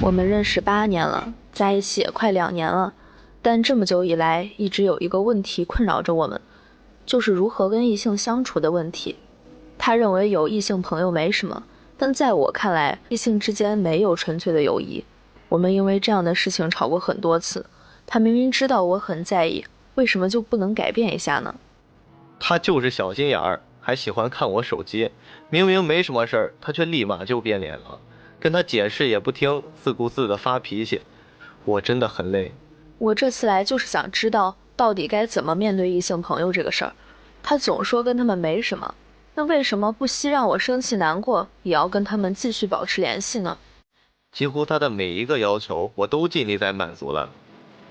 我们认识8年了，在一起也快2年了，但这么久以来，一直有一个问题困扰着我们，就是如何跟异性相处的问题。他认为有异性朋友没什么，但在我看来，异性之间没有纯粹的友谊。我们因为这样的事情吵过很多次，他明明知道我很在意，为什么就不能改变一下呢？他就是小心眼儿，还喜欢看我手机，明明没什么事儿，他却立马就变脸了。跟他解释也不听，自顾自的发脾气，我真的很累。我这次来就是想知道到底该怎么面对异性朋友这个事儿。他总说跟他们没什么，那为什么不惜让我生气难过，也要跟他们继续保持联系呢？几乎他的每一个要求我都尽力在满足了，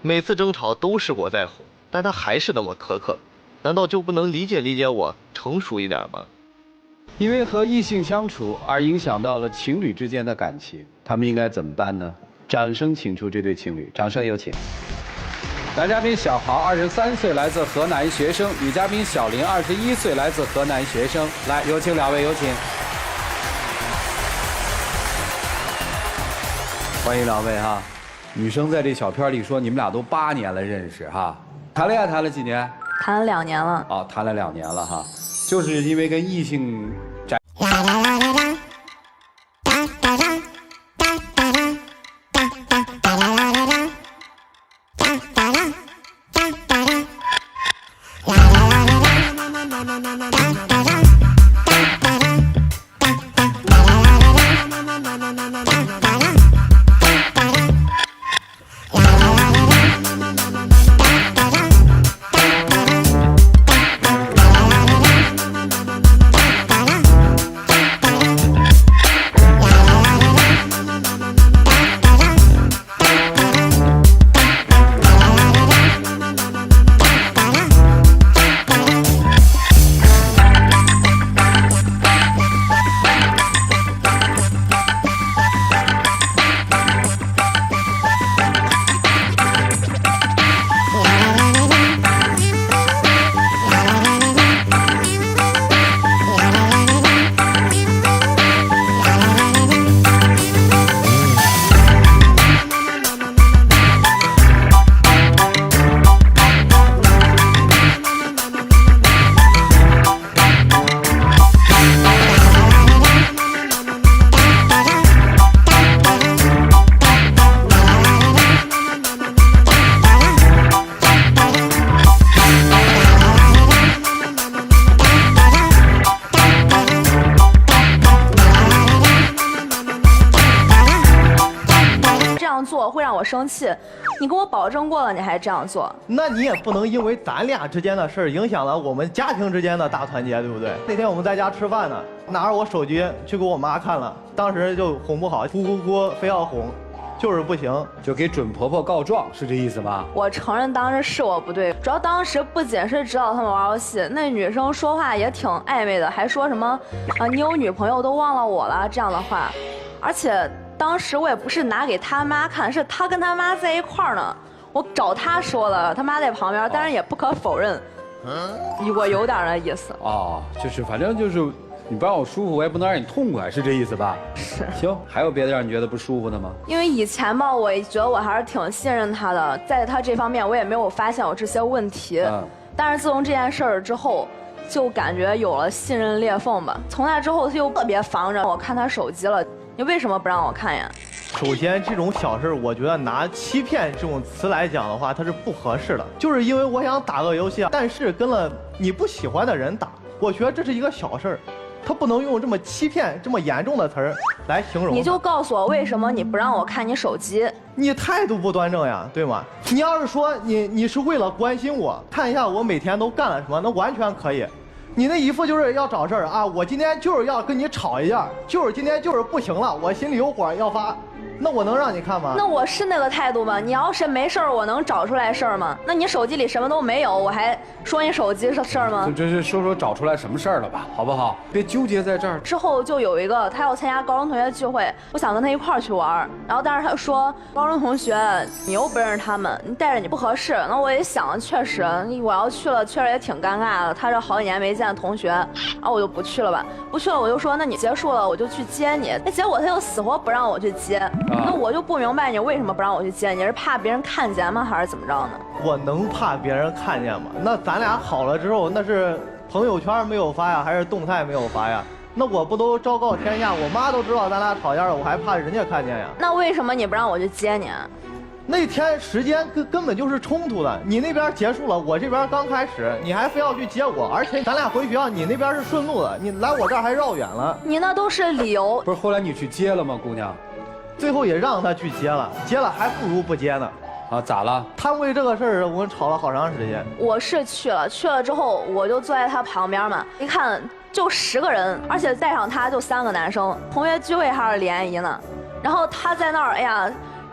每次争吵都是我在哄，但他还是那么苛刻，难道就不能理解我，成熟一点吗？因为和异性相处而影响到了情侣之间的感情，他们应该怎么办呢？掌声请出这对情侣，掌声有请。男嘉宾小豪23岁，来自河南学生；女嘉宾小林21岁，来自河南学生。来，有请2位，有请。欢迎2位哈。女生在这小片里说你们俩都8年了认识哈，谈恋爱谈了几年？谈了2年了。哦，谈了2年了哈，就是因为跟异性会让我生气，你跟我保证过了，你还这样做，那你也不能因为咱俩之间的事儿影响了我们家庭之间的大团结，对不对？那天我们在家吃饭呢，拿着我手机去给我妈看了，当时就哄不好，哭，非要哄，就是不行，就给准婆婆告状，是这意思吗？我承认当时是我不对，主要当时不仅是知道他们玩游戏，那女生说话也挺暧昧的，还说什么你有女朋友都忘了我了这样的话，而且当时我也不是拿给他妈看，是他跟他妈在一块儿呢，我找他说了，他妈在旁边，但是也不可否认，我有点那意思。哦，就是反正就是你不让我舒服，我也不能让你痛快，是这意思吧？是。行，还有别的让你觉得不舒服的吗？因为以前吧，我觉得我还是挺信任他的，在他这方面我也没有发现有这些问题。但是自从这件事儿之后，就感觉有了信任裂缝吧。从那之后，他就特别防着我看他手机了。你为什么不让我看呀？首先，这种小事我觉得拿欺骗这种词来讲的话，它是不合适的。就是因为我想打个游戏，但是跟了你不喜欢的人打，我觉得这是一个小事儿，他不能用这么欺骗、这么严重的词儿来形容。你就告诉我为什么你不让我看你手机？你态度不端正呀，对吗？你要是说你是为了关心我，看一下我每天都干了什么，那完全可以。你那一副就是要找事儿啊！我今天就是要跟你吵一架，就是今天就是不行了，我心里有火要发，那我能让你看吗？那我是那个态度吗？你要是没事儿，我能找出来事儿吗？那你手机里什么都没有，我还说你手机是事儿吗？这是说找出来什么事儿了吧，好不好？别纠结在这儿。之后就有一个他要参加高中同学聚会，我想跟他一块儿去玩，然后但是他说高中同学你又不认识他们，你带着你不合适。那我也想，确实我要去了，确实也挺尴尬的。他这好几年没见的同学，然后我就不去了吧。不去了我就说那你结束了我就去接你，那结果他又死活不让我去接。那我就不明白你为什么不让我去接？你是怕别人看见吗，还是怎么着呢？我能怕别人看见吗？那咱俩好了之后，那是朋友圈没有发呀，还是动态没有发呀？那我不都昭告天下，我妈都知道咱俩吵架了，我还怕人家看见呀？那为什么你不让我去接你啊？那天时间根本就是冲突的，你那边结束了，我这边刚开始，你还非要去接我，而且咱俩回学校，你那边是顺路的，你来我这儿还绕远了。你那都是理由。不是，后来你去接了吗，姑娘？最后也让他去接了，接了还不如不接呢。啊，咋了？他为这个事儿我们吵了好长时间。我是去了之后我就坐在他旁边嘛，一看就10个人，而且带上他就3个男生，同学聚会还是联谊呢。然后他在那儿，哎呀，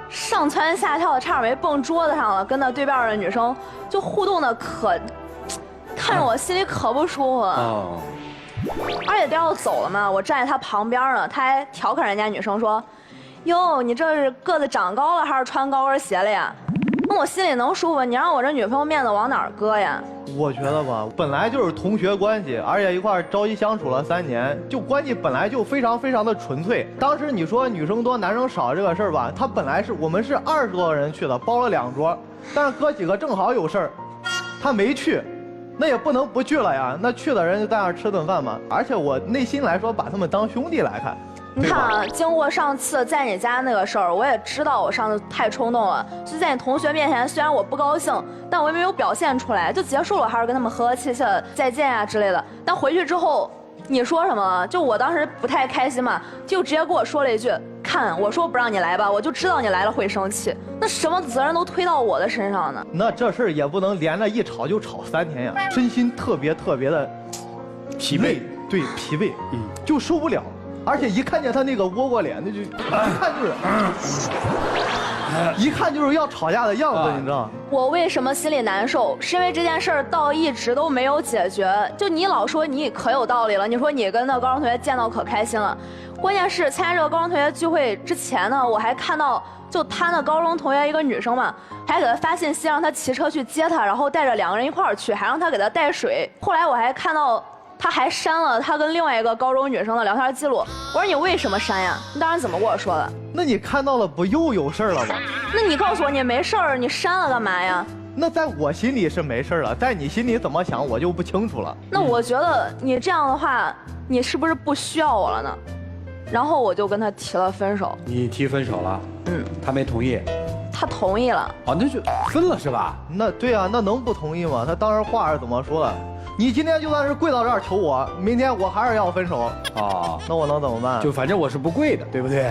上蹿下跳的，差点没蹦桌子上了，跟那对面的女生就互动的看着我心里可不舒服了。哦。而且都要走了嘛，我站在他旁边呢，他还调侃人家女生说：“哟，你这是个子长高了还是穿高跟鞋了呀？”那我心里能舒服，你让我这女朋友面子往哪儿搁呀？我觉得吧，本来就是同学关系，而且一块朝夕相处了3年，就关系本来就非常非常的纯粹。当时你说女生多男生少这个事儿吧，他本来是我们是20多个人去的，包了2桌，但是哥几个正好有事儿，他没去，那也不能不去了呀。那去的人就在那儿吃顿饭嘛。而且我内心来说，把他们当兄弟来看。你看啊，经过上次在你家那个事儿，我也知道我上次太冲动了，就在你同学面前，虽然我不高兴，但我也没有表现出来，就结束了，还是跟他们和和气气的再见啊之类的。但回去之后，你说什么？就我当时不太开心嘛，就直接跟我说了一句：“看，我说不让你来吧，我就知道你来了会生气。那什么责任都推到我的身上呢？”那这事儿也不能连着一吵就吵3天呀，身心特别的疲惫，对，疲惫，就受不了。而且一看见他那个窝窝脸，那就一看就是要吵架的样子，你知道吗？我为什么心里难受？是因为这件事儿到一直都没有解决。就你老说你可有道理了，你说你跟那高中同学见到可开心了，关键是参加这个高中同学聚会之前呢，我还看到就他那高中同学一个女生嘛，还给他发信息让他骑车去接他，然后带着2个人一块儿去，还让他给他带水。后来我还看到。他还删了他跟另外一个高中女生的聊天记录。我说你为什么删呀？你当时怎么跟我说的？那你看到了不又有事儿了吗？那你告诉我你没事儿，你删了干嘛呀？那在我心里是没事儿了，在你心里怎么想我就不清楚了。那我觉得你这样的话，你是不是不需要我了呢？然后我就跟他提了分手。你提分手了？他没同意。他同意了。哦，那就分了是吧？那对啊，那能不同意吗？他当时话是怎么说的？你今天就算是跪到这儿求我，明天我还是要分手啊，那我能怎么办？就反正我是不跪的，对不对？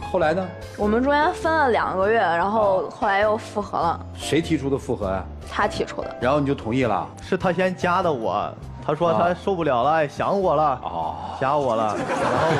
后来呢？我们中间分了2个月，然后后来又复合了。谁提出的复合呀？他提出的。然后你就同意了？是他先加的我，他说他受不了了，想我了，加我了，然后。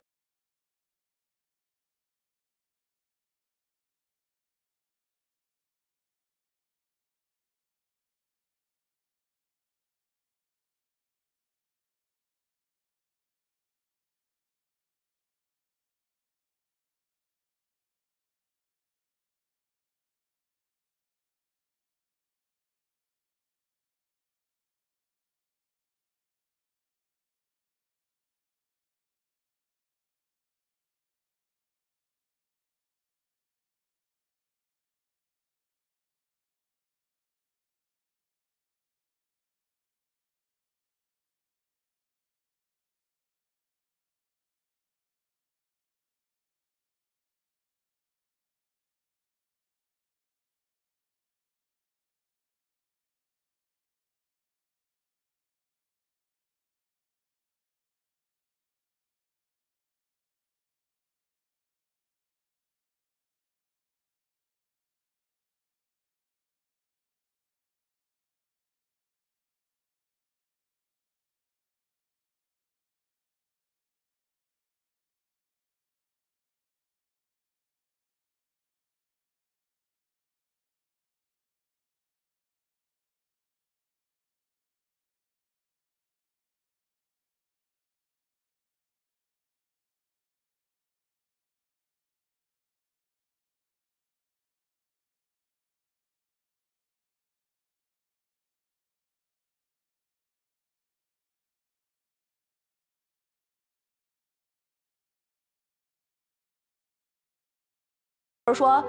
说，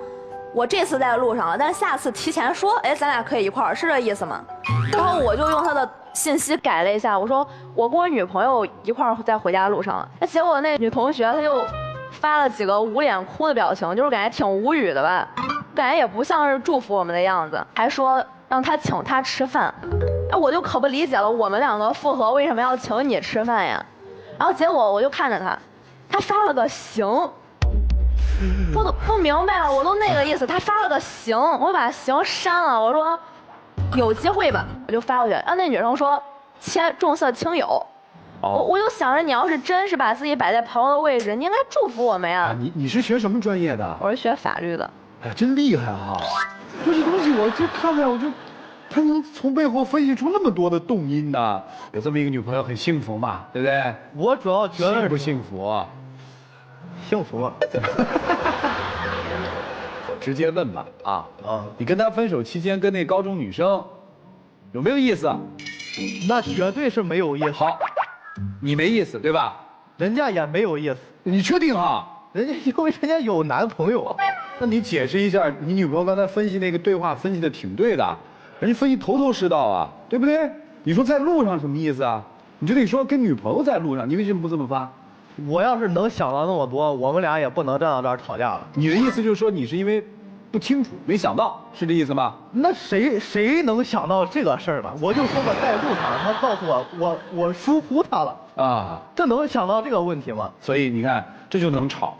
我这次在路上了，但下次提前说，哎，咱俩可以一块儿，是这意思吗？然后我就用他的信息改了一下，我说我跟我女朋友一块儿在回家路上了。那结果那女同学她就发了几个捂脸哭的表情，就是感觉挺无语的吧，感觉也不像是祝福我们的样子，还说让他请她吃饭。哎，我就可不理解了，我们两个复合为什么要请你吃饭呀？然后结果我就看着他发了个行。我都不明白了，我都那个意思。他发了个行，我把行删了。我说有机会吧，我就发过去。然后那女生说切重色轻友。我就想着你要是真是把自己摆在朋友的位置，你应该祝福我们呀。你是学什么专业的？我是学法律的。哎呀，真厉害啊！这东西我这看看，他能从背后分析出那么多的动因呢。有这么一个女朋友很幸福嘛，对不对？我主要觉得幸不幸福？幸福。直接问吧，你跟他分手期间跟那高中女生有没有意思？那绝对是没有意思。好，你没意思对吧？人家也没有意思。你确定哈？人家因为人家有男朋友。那你解释一下，你女朋友刚才分析那个对话分析的挺对的，人家分析头头是道啊，对不对？你说在路上什么意思啊？你就得说跟女朋友在路上，你为什么不这么发？我要是能想到那么多，我们俩也不能站到这儿吵架了。你的意思就是说你是因为不清楚没想到，是这意思吗？那谁能想到这个事儿呢？我就说我在路上，他告诉我疏忽他了啊，这能想到这个问题吗？所以你看这就能吵，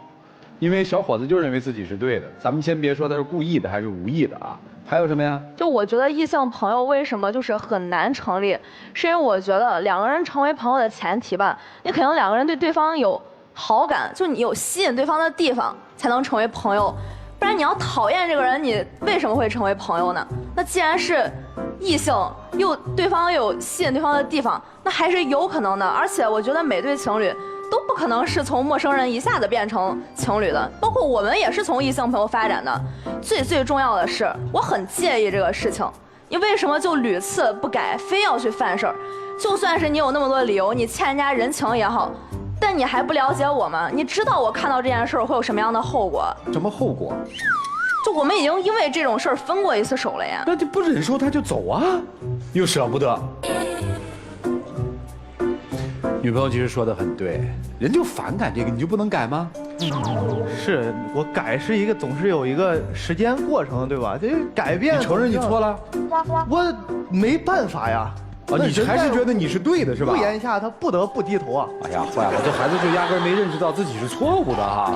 因为小伙子就认为自己是对的。咱们先别说他是故意的还是无意的啊，还有什么呀？就我觉得异性朋友为什么就是很难成立，是因为我觉得两个人成为朋友的前提吧，你肯定两个人对对方有好感，就你有吸引对方的地方才能成为朋友，不然你要讨厌这个人，你为什么会成为朋友呢？那既然是异性，对方有吸引对方的地方，那还是有可能的。而且我觉得每对情侣都不可能是从陌生人一下子变成情侣的，包括我们也是从异性朋友发展的。最重要的是，我很介意这个事情，你为什么就屡次不改，非要去犯事儿？就算是你有那么多理由，你欠人家人情也好，但你还不了解我吗？你知道我看到这件事儿会有什么样的后果？什么后果？就我们已经因为这种事儿分过一次手了呀。那就不忍受他就走啊，又舍不得。女朋友其实说的很对，人就反感这个，你就不能改吗？是我改是总是有一个时间过程，对吧？这改变。你承认你错了？我没办法呀。你还是觉得你是对的是吧？屋檐下他不得不低头啊。哎呀，坏了，这孩子就压根没认识到自己是错误的哈。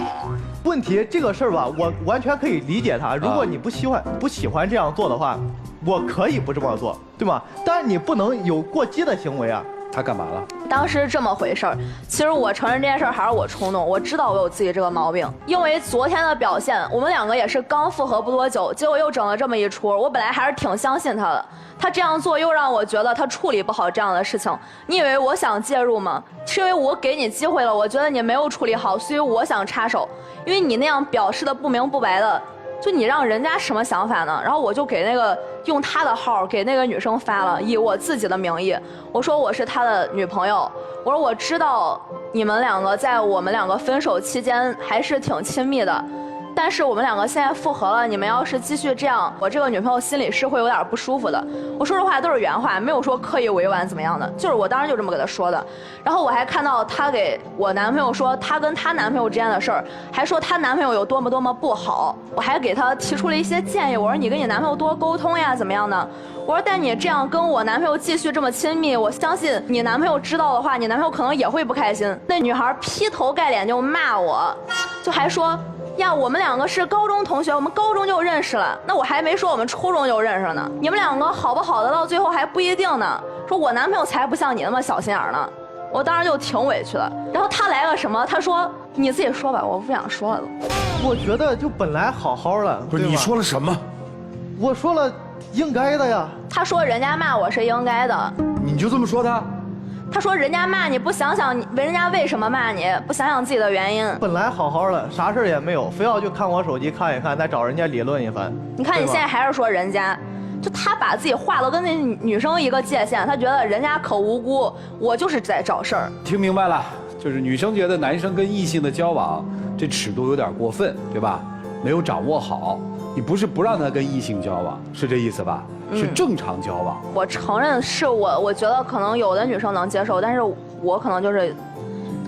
问题这个事儿吧，我完全可以理解他。如果你不喜欢这样做的话，我可以不这么做，对吗？但是你不能有过激的行为啊。他干嘛了？当时这么回事儿，其实我承认这件事儿还是我冲动，我知道我有自己这个毛病。因为昨天的表现，我们两个也是刚复合不多久，结果又整了这么一出。我本来还是挺相信他的，他这样做又让我觉得他处理不好这样的事情。你以为我想介入吗？是因为我给你机会了，我觉得你没有处理好，所以我想插手。因为你那样表示的不明不白的，就你让人家什么想法呢？然后我就给用他的号给那个女生发了，以我自己的名义，我说我是他的女朋友，我说我知道你们两个在我们两个分手期间还是挺亲密的，但是我们两个现在复合了，你们要是继续这样，我这个女朋友心里是会有点不舒服的。我说实话都是原话，没有说刻意委婉怎么样的，就是我当时就这么给她说的。然后我还看到她给我男朋友说她跟她男朋友之间的事儿，还说她男朋友有多么不好，我还给她提出了一些建议，我说你跟你男朋友多沟通呀，怎么样的？我说但你这样跟我男朋友继续这么亲密，我相信你男朋友知道的话，你男朋友可能也会不开心。那女孩劈头盖脸就骂我，就还说呀，我们两个是高中同学，我们高中就认识了。那我还没说我们初中就认识呢，你们两个好不好的到最后还不一定呢。说我男朋友才不像你那么小心眼呢。我当时就挺委屈的。然后他来个什么？他说你自己说吧，我不想说了。我觉得就本来好好的，不是你说了什么？我说了应该的呀。他说人家骂我是应该的。你就这么说他？他说人家骂你不想想人家为什么骂你，不想想自己的原因。本来好好的，啥事也没有，非要去看我手机看一看，再找人家理论一番。你看你现在还是说人家，就他把自己划了跟那女生一个界限，他觉得人家可无辜，我就是在找事儿。听明白了，就是女生觉得男生跟异性的交往这尺度有点过分，对吧？没有掌握好。你不是不让他跟异性交往，是这意思吧？是正常交往。我承认是我觉得可能有的女生能接受，但是我可能就是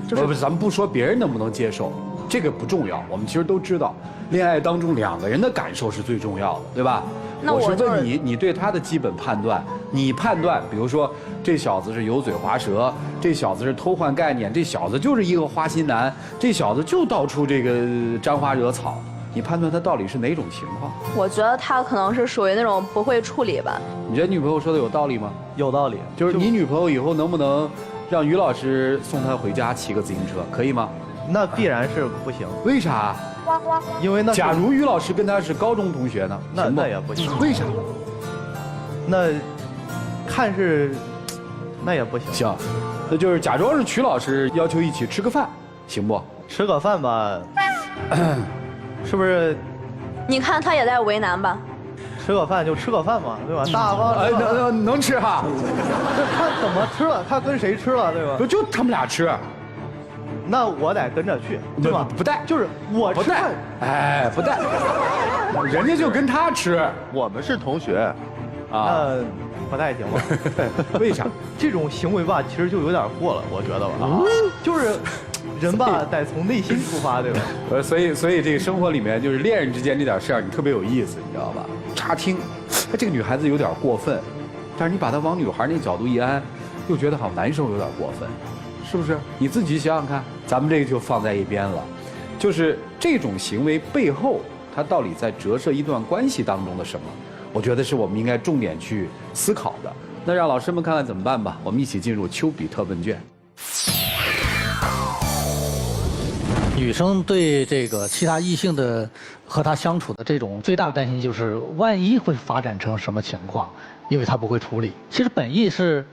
不，咱们不说别人能不能接受，这个不重要。我们其实都知道，恋爱当中2个人的感受是最重要的，对吧？那我是问你，你对他的基本判断，你判断，比如说这小子是油嘴滑舌，这小子是偷换概念，这小子就是一个花心男，这小子就到处这个沾花惹草。你判断他到底是哪种情况？我觉得他可能是属于那种不会处理吧。你觉得女朋友说的有道理吗？有道理，就是你女朋友以后能不能让于老师送她回家骑个自行车，可以吗？那必然是不行。为啥？因为那假如于老师跟他是高中同学呢？那也不行。为啥？那看是，那也不行。行，那就是假装是曲老师要求一起吃个饭，行不？吃个饭吧，是不是？你看他也在为难吧？吃个饭就吃个饭嘛，对吧？大方。哎，能吃哈？这看怎么吃了，看跟谁吃了，对吧？不就他们俩吃？那我得跟着去，对吧？不带，就是我吃饭。哎，不带，人家就跟他吃。我们是同学，啊，那不太行吧？为啥？这种行为吧，其实就有点过了，我觉得吧。就是人吧，得从内心出发，对吧？所以这个生活里面，就是恋人之间这点事儿，你特别有意思，你知道吧？乍听，哎，这个女孩子有点过分，但是你把她往女孩那角度一安，又觉得好像男生有点过分，是不是？你自己想想看，咱们这个就放在一边了，就是这种行为背后，它到底在折射一段关系当中的什么？我觉得是我们应该重点去思考的。那让老师们看看怎么办吧。我们一起进入丘比特问卷。女生对这个其他异性的和她相处的这种最大的担心就是万一会发展成什么情况，因为她不会处理。其实本意是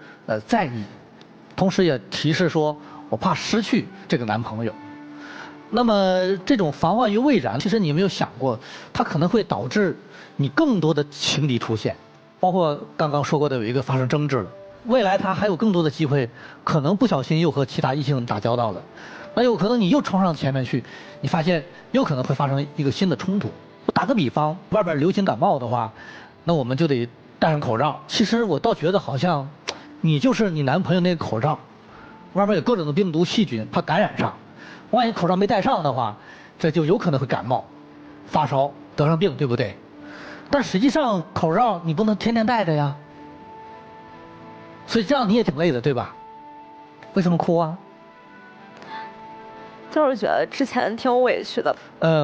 在意，同时也提示说我怕失去这个男朋友。那么这种防患于未然，其实你有没有想过，它可能会导致你更多的情敌出现，包括刚刚说过的有一个发生争执了，未来他还有更多的机会，可能不小心又和其他异性打交道了。那有可能你又冲上前面去，你发现有可能会发生一个新的冲突。我打个比方，外边流行感冒的话，那我们就得戴上口罩。其实我倒觉得好像，你就是你男朋友那个口罩，外面有各种的病毒细菌，怕感染上。万一口罩没戴上的话，这就有可能会感冒、发烧、得上病，对不对？但实际上口罩你不能天天戴着呀，所以这样你也挺累的，对吧？为什么哭啊？就是觉得之前挺委屈的。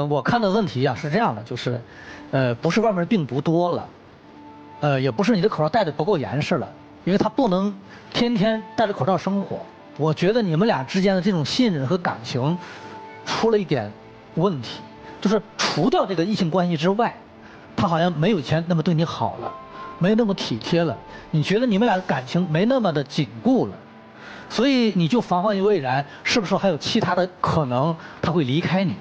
我看的问题啊是这样的，就是，不是外面病毒多了，也不是你的口罩戴的不够严实了，因为他不能天天戴着口罩生活。我觉得你们俩之间的这种信任和感情出了一点问题，就是除掉这个异性关系之外，他好像没有以前那么对你好了，没那么体贴了，你觉得你们俩的感情没那么的紧固了。所以你就防患于未然，是不是还有其他的可能他会离开你？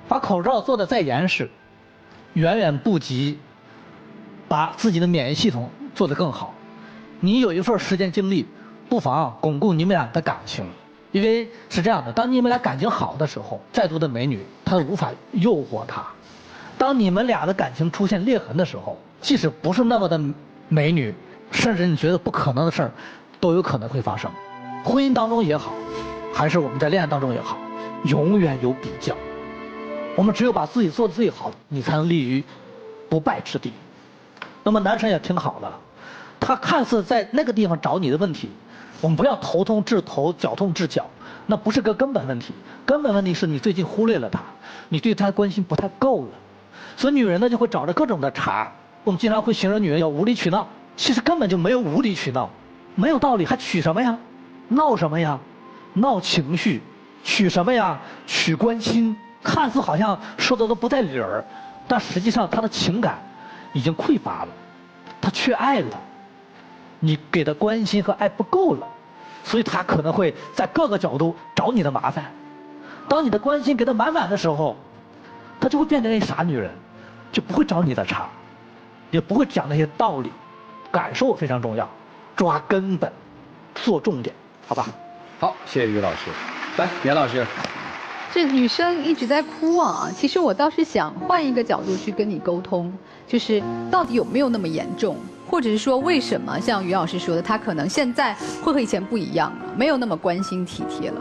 把口罩做得再严实，远远不及把自己的免疫系统做得更好。你有一份时间精力，不妨巩固你们俩的感情。因为是这样的，当你们俩感情好的时候，再多的美女她都无法诱惑他；当你们俩的感情出现裂痕的时候，即使不是那么的美女，甚至你觉得不可能的事儿，都有可能会发生。婚姻当中也好，还是我们在恋爱当中也好，永远有比较。我们只有把自己做得最好，你才能立于不败之地。那么男生也挺好的，他看似在那个地方找你的问题，我们不要头痛治头，脚痛治脚，那不是个根本问题。根本问题是你最近忽略了他，你对他关心不太够了。所以女人呢就会找着各种的茬。我们经常会形容女人要无理取闹，其实根本就没有无理取闹，没有道理还取什么呀？闹什么呀？闹情绪，取什么呀？取关心。看似好像说的都不在理儿，但实际上他的情感已经匮乏了，他缺爱了，你给的关心和爱不够了，所以他可能会在各个角度找你的麻烦。当你的关心给他满满的时候，他就会变成那傻女人，就不会找你的茬，也不会讲那些道理。感受非常重要，抓根本，做重点，好吧？好，谢谢于老师。来，严老师。这女生一直在哭啊，其实我倒是想换一个角度去跟你沟通，就是到底有没有那么严重，或者是说为什么像于老师说的，她可能现在会和以前不一样了，没有那么关心体贴了。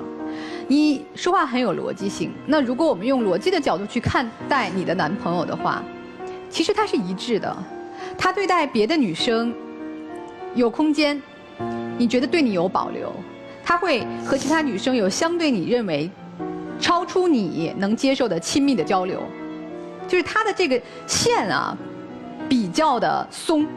你说话很有逻辑性，那如果我们用逻辑的角度去看待你的男朋友的话，其实他是一致的，他对待别的女生有空间，你觉得对你有保留，他会和其他女生有相对你认为超出你能接受的亲密的交流，就是他的这个线啊比较的松，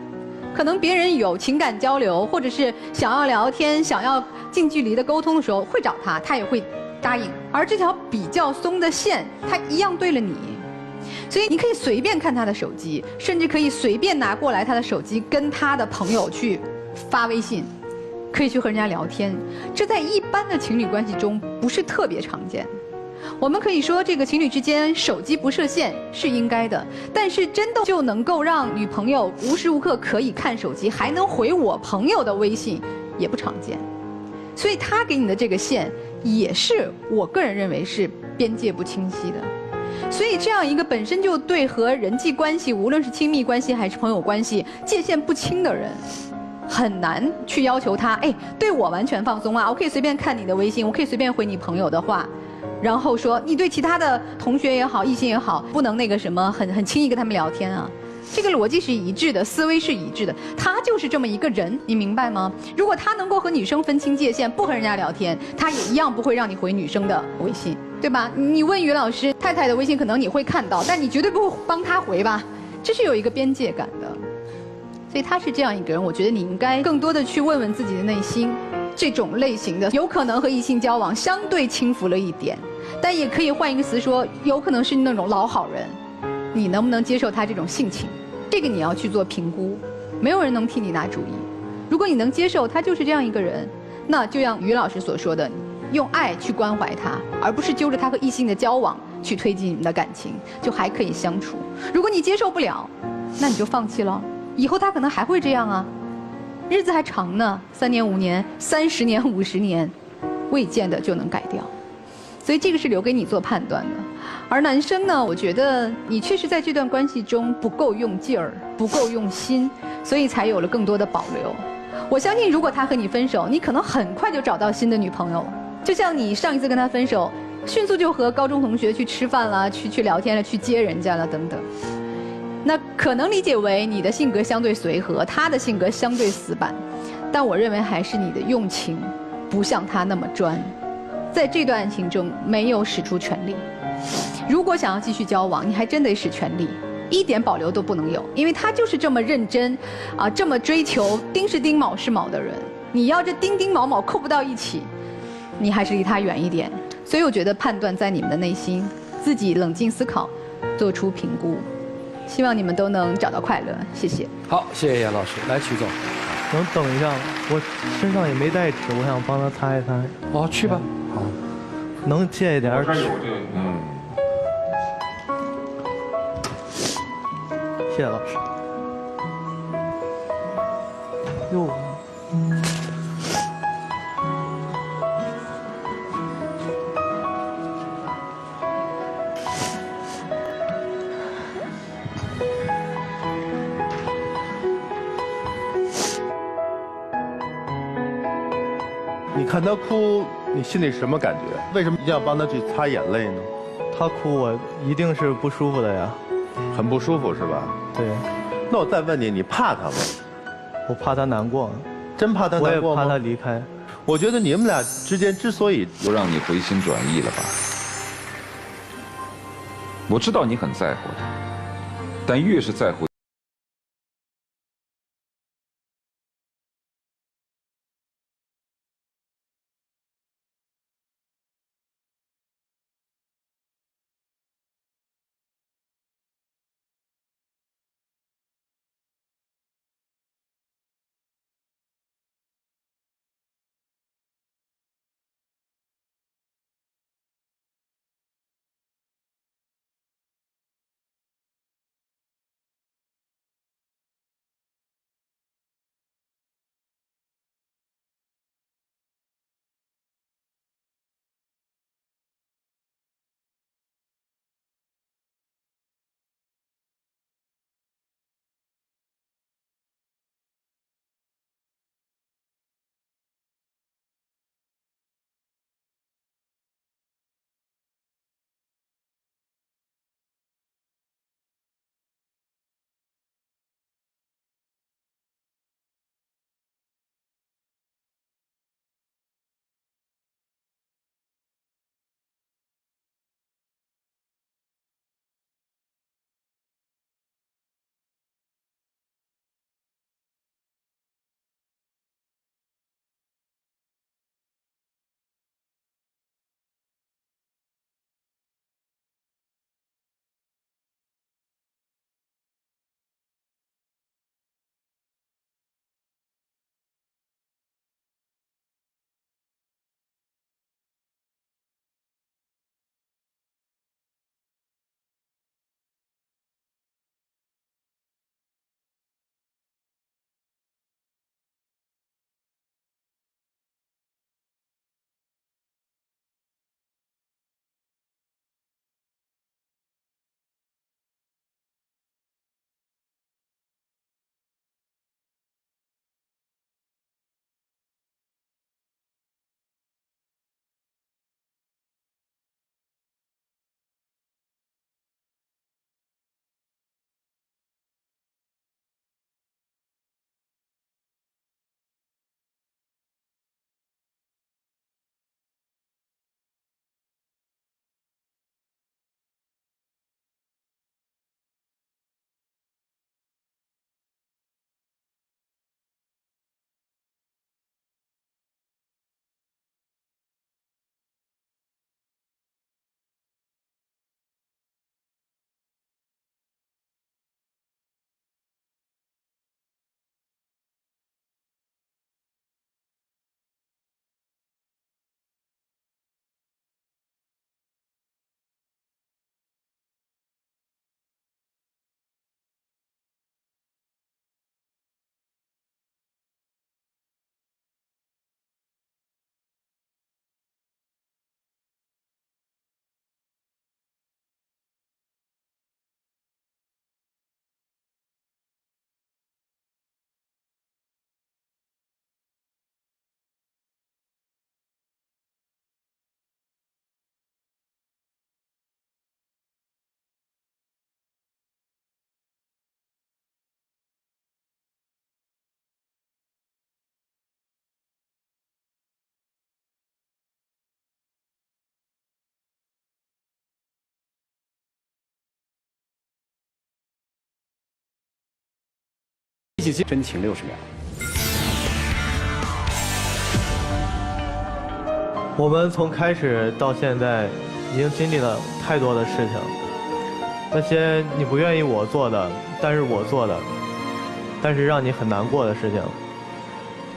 可能别人有情感交流或者是想要聊天、想要近距离的沟通的时候会找他，他也会答应，而这条比较松的线，他一样对了你。所以你可以随便看他的手机，甚至可以随便拿过来他的手机跟他的朋友去发微信，可以去和人家聊天。这在一般的情侣关系中不是特别常见。我们可以说这个情侣之间手机不设限是应该的，但是真的就能够让女朋友无时无刻可以看手机，还能回我朋友的微信，也不常见。所以他给你的这个线，也是我个人认为是边界不清晰的。所以这样一个本身就对和人际关系，无论是亲密关系还是朋友关系，界限不清的人，很难去要求他，哎，对我完全放松啊，我可以随便看你的微信，我可以随便回你朋友的话，然后说你对其他的同学也好，异性也好，不能那个什么很轻易跟他们聊天啊。这个逻辑是一致的，思维是一致的，他就是这么一个人，你明白吗？如果他能够和女生分清界限，不和人家聊天，他也一样不会让你回女生的微信，对吧？你问于老师，太太的微信可能你会看到，但你绝对不会帮他回吧？这是有一个边界感的。所以他是这样一个人，我觉得你应该更多的去问问自己的内心，这种类型的有可能和异性交往相对轻浮了一点，但也可以换一个词说，有可能是那种老好人，你能不能接受他这种性情？这个你要去做评估，没有人能替你拿主意。如果你能接受他就是这样一个人，那就像于老师所说的，用爱去关怀他，而不是揪着他和异性的交往去推进你们的感情，就还可以相处。如果你接受不了，那你就放弃了。以后他可能还会这样啊，日子还长呢，3年5年、30年50年，未见得就能改掉。所以这个是留给你做判断的。而男生呢，我觉得你确实在这段关系中不够用劲儿，不够用心，所以才有了更多的保留。我相信，如果他和你分手，你可能很快就找到新的女朋友了。就像你上一次跟他分手，迅速就和高中同学去吃饭了，去聊天了，去接人家了等等。那可能理解为你的性格相对随和，他的性格相对死板，但我认为还是你的用情不像他那么专，在这段情中没有使出全力。如果想要继续交往，你还真得使全力，一点保留都不能有，因为他就是这么认真，这么追求丁是丁卯是卯的人。你要这丁丁卯卯扣不到一起，你还是离他远一点。所以我觉得判断在你们的内心，自己冷静思考，做出评估。希望你们都能找到快乐，谢谢。好，谢谢严老师。来，曲总，能等一下？我身上也没带纸，我想帮他擦一擦。哦，去吧。好，能借一点纸？谢谢老师。哟，你看他哭，你心里什么感觉？为什么一定要帮他去擦眼泪呢？他哭我一定是不舒服的呀。很不舒服是吧？对。那我再问你，你怕他吗？我怕他难过。真怕他难过吗？我也怕他离开。我觉得你们俩之间之所以都让你回心转意了吧？我知道你很在乎他，但越是在乎。一起真情60秒。我们从开始到现在，已经经历了太多的事情。那些你不愿意我做的，但是我做的，但是让你很难过的事情，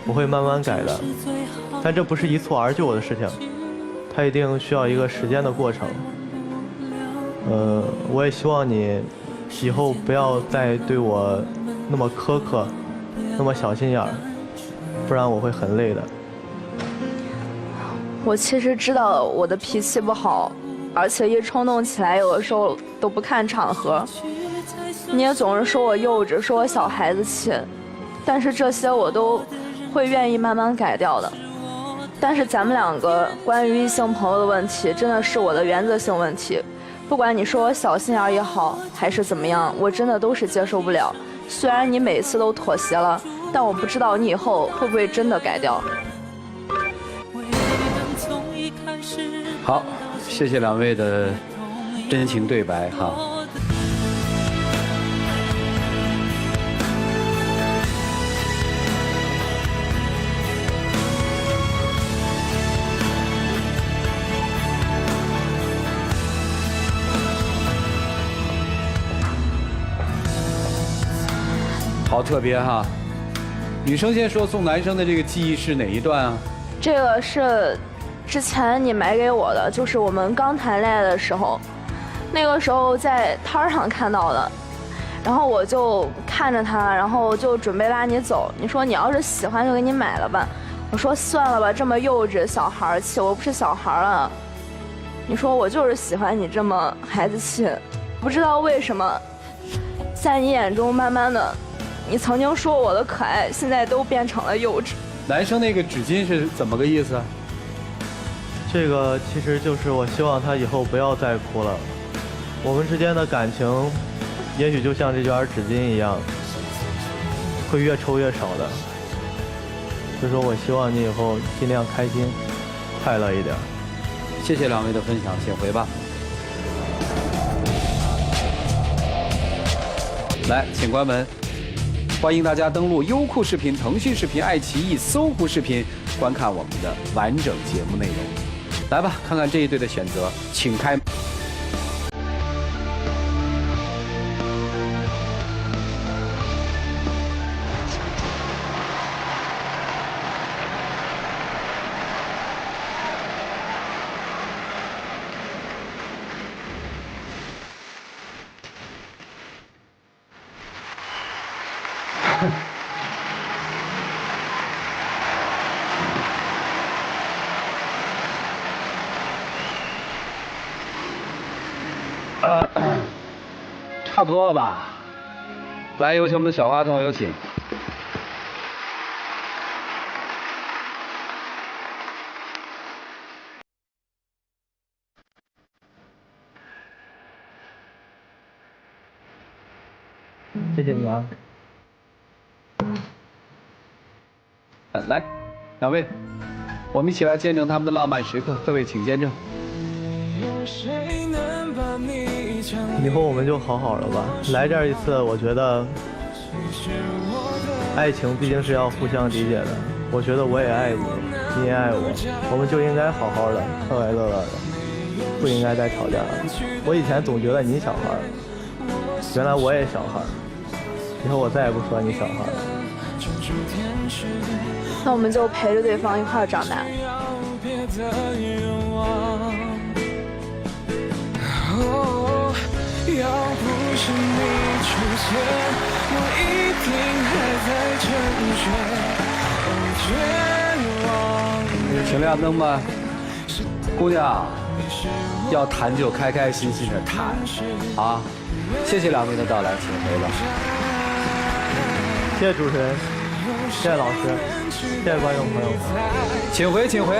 我会慢慢改的。但这不是一蹴而就的事情，它一定需要一个时间的过程。我也希望你以后不要再对我那么苛刻，那么小心眼儿，不然我会很累的。我其实知道我的脾气不好，而且一冲动起来，有的时候都不看场合。你也总是说我幼稚，说我小孩子气，但是这些我都会愿意慢慢改掉的。但是咱们两个关于异性朋友的问题，真的是我的原则性问题。不管你说我小心眼也好，还是怎么样，我真的都是接受不了。虽然你每次都妥协了，但我不知道你以后会不会真的改掉。好，谢谢两位的真情对白哈。好特别哈，女生先说送男生的这个记忆是哪一段啊？这个是之前你买给我的，就是我们刚谈恋爱的时候，那个时候在摊上看到的，然后我就看着他，然后就准备拉你走。你说你要是喜欢就给你买了吧，我说算了吧，这么幼稚小孩气，我不是小孩了。你说我就是喜欢你这么孩子气，不知道为什么，在你眼中慢慢的，你曾经说我的可爱，现在都变成了幼稚。男生那个纸巾是怎么个意思啊？这个其实就是我希望他以后不要再哭了。我们之间的感情，也许就像这卷纸巾一样，会越抽越少的。所以说我希望你以后尽量开心、快乐一点。谢谢两位的分享，请回吧。来，请关门。欢迎大家登录优酷视频、腾讯视频、爱奇艺、搜狐视频，观看我们的完整节目内容。来吧，看看这一对的选择，请开。差不多了吧？来，有请我们的小花童，有请。谢谢你啊。来，两位，我们一起来见证他们的浪漫时刻。各位请见证。以后我们就好好了吧。来这儿一次，我觉得爱情毕竟是要互相理解的。我觉得我也爱你，你也爱我，我们就应该好好的，快快乐乐的，不应该再吵架了。我以前总觉得你小孩，原来我也小孩。以后我再也不说你小孩了。那我们就陪着对方一块儿长大。要不是你出现，我一定还在沉睡。请亮灯吧，姑娘，要谈就开开心心的谈啊！谢谢两位的到来，请回吧。谢谢主持人，谢谢老师，谢谢观众朋友们，请回，请回。